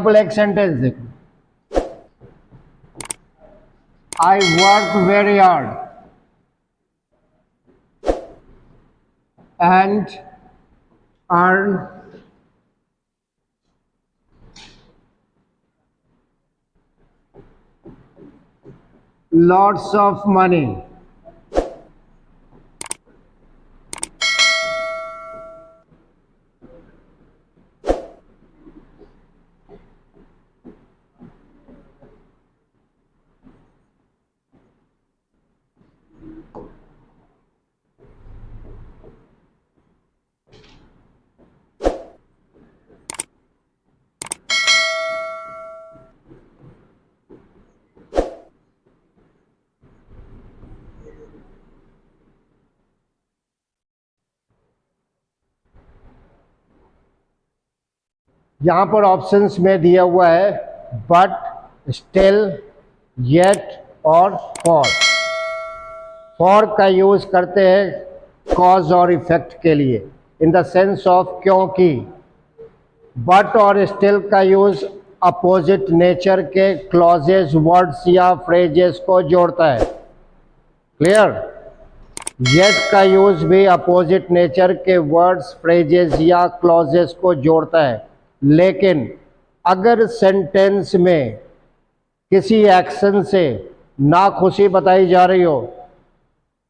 Example एक sentence देखो, I work very hard and earn lots of money. यहां पर ऑप्शंस में दिया हुआ है बट, स्टिल, येट और फॉर। फॉर का यूज करते हैं कॉज और इफेक्ट के लिए, इन द सेंस ऑफ क्योंकि। बट और स्टिल का यूज अपोजिट नेचर के क्लॉजेस, वर्ड्स या फ्रेजेस को जोड़ता है। क्लियर? येट का यूज भी अपोजिट नेचर के वर्ड्स, फ्रेजेस या क्लॉजेस को जोड़ता है। लेकिन अगर सेंटेंस में किसी एक्शन से नाखुशी बताई जा रही हो,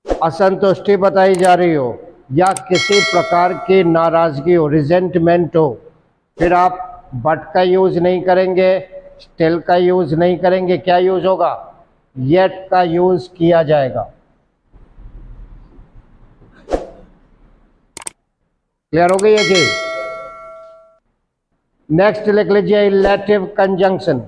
असंतुष्टि बताई जा रही हो या किसी प्रकार की नाराजगी हो, रिजेंटमेंट हो, फिर आप बट का यूज नहीं करेंगे, स्टिल का यूज नहीं करेंगे, क्या यूज होगा? येट का यूज किया जाएगा। क्लियर हो गई ये चीज? नेक्स्ट लिख लीजिए illative conjunction.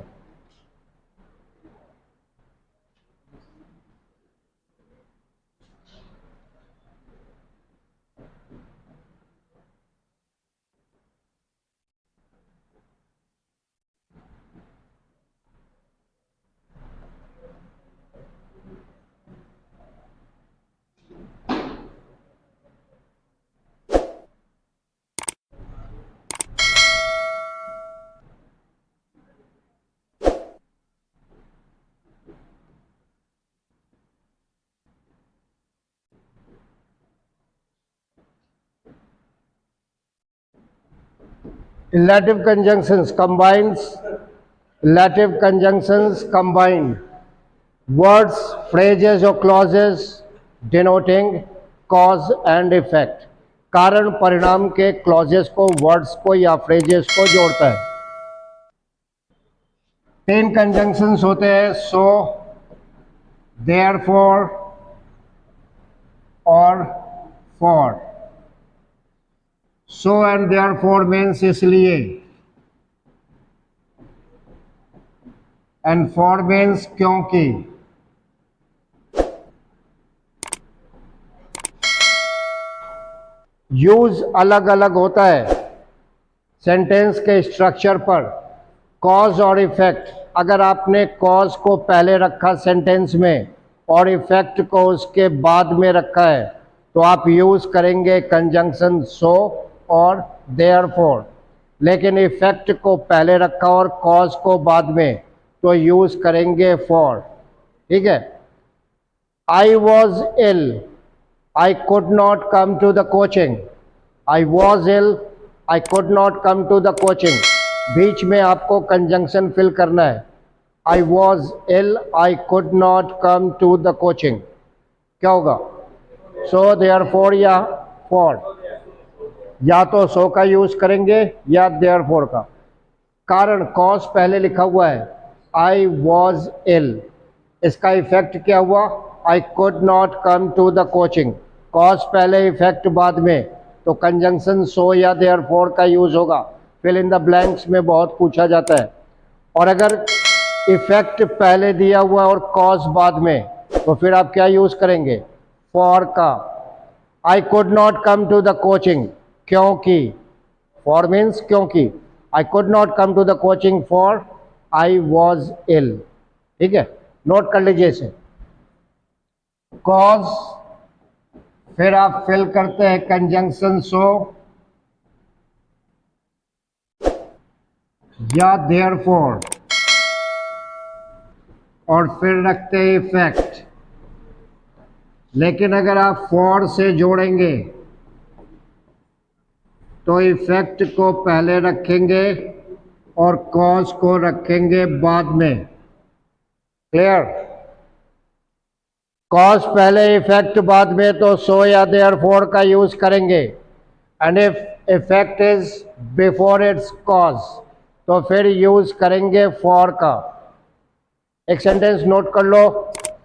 Relative conjunctions combine words, phrases or clauses denoting cause and effect. कारण परिणाम के क्लॉजेस को, वर्ड्स को या फ्रेजेस को जोड़ता है। 10 कंजंक्शंस होते हैं, सो, देयरफॉर और for. So and therefore means इसलिए, एंड फॉर मीन्स क्योंकि। यूज अलग अलग होता है सेंटेंस के स्ट्रक्चर पर। कॉज और इफेक्ट, अगर आपने कॉज को पहले रखा सेंटेंस में और इफेक्ट को उसके बाद में रखा है तो आप यूज करेंगे कंजंक्शन सो और देयरफॉर। लेकिन इफेक्ट को पहले रखा और कॉज को बाद में तो यूज करेंगे फॉर। ठीक है? I was ill, I could not come to the coaching. I was ill. I could not come to the coaching. बीच में आपको कंजंक्शन फिल करना है। I was ill. I could not come to the coaching. क्या होगा? So therefore या for? या तो so का यूज करेंगे या therefore का। कारण कॉज पहले लिखा हुआ है, I was ill. इसका इफेक्ट क्या हुआ? I could not come to the coaching. Cause पहले इफेक्ट बाद में, तो कंजंक्शन सो या देयरफॉर का यूज होगा। फिल इन द ब्लैंक्स में बहुत पूछा जाता है। और अगर इफेक्ट पहले दिया हुआ और कॉज बाद में तो फिर आप क्या यूज करेंगे? फॉर का। I could not come to the coaching, क्योंकि। फॉर मीन्स क्योंकि। I could not come to the coaching for I was ill. ठीक है? नोट कर लीजिए इसे। कॉज, फिर आप फिल करते हैं कंजंक्शन सो, या देयरफॉर और फिर रखते हैं इफेक्ट। लेकिन अगर आप फॉर से जोड़ेंगे तो इफेक्ट को पहले रखेंगे और कॉज को रखेंगे बाद में। क्लियर? कॉज पहले इफेक्ट बाद में, तो सो या देयरफॉर का यूज करेंगे। And if effect is before it's cause तो फिर यूज करेंगे फॉर का। एक सेंटेंस नोट कर लो,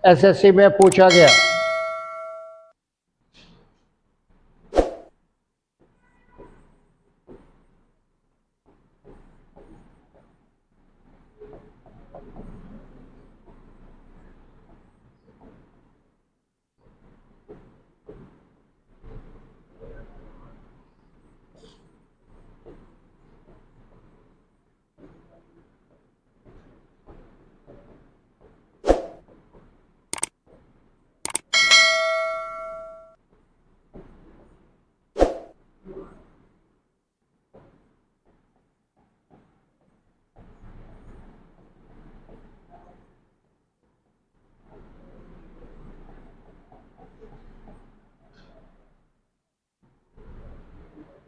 एसएससी में पूछा गया।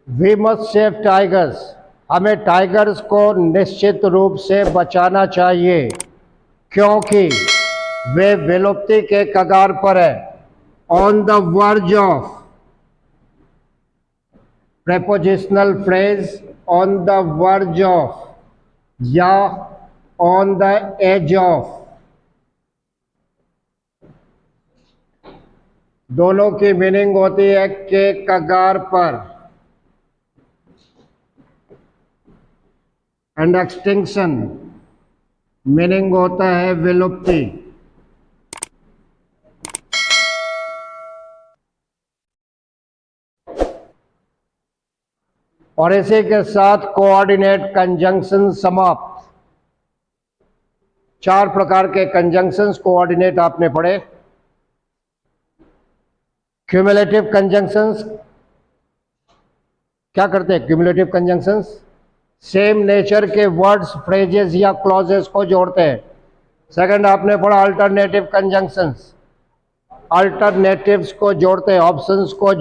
वी मस्ट सेव टाइगर्स, हमें टाइगर्स को निश्चित रूप से बचाना चाहिए क्योंकि वे विलुप्ति के कगार पर है। On the verge of, prepositional phrase on the verge of या ऑन द एज ऑफ, दोनों की मीनिंग होती है के कगार पर। एंड एक्सटिंक्शन मीनिंग होता है विलुप्ति। और इसी के साथ कोऑर्डिनेट कंजंक्शन समाप्त। 4 प्रकार के कंजंक्शंस कोऑर्डिनेट आपने पढ़े। क्यूमुलेटिव कंजंक्शंस क्या करते हैं? क्यूमुलेटिव कंजंक्शंस सेम नेचर के वर्ड्स, फ्रेजेस या क्लॉजेस को जोड़ते हैं। सेकंड आपने पढ़ा अल्टरनेटिव कंजंक्शंस, अल्टरनेटिव्स को जोड़ते हैं, ऑप्शंस को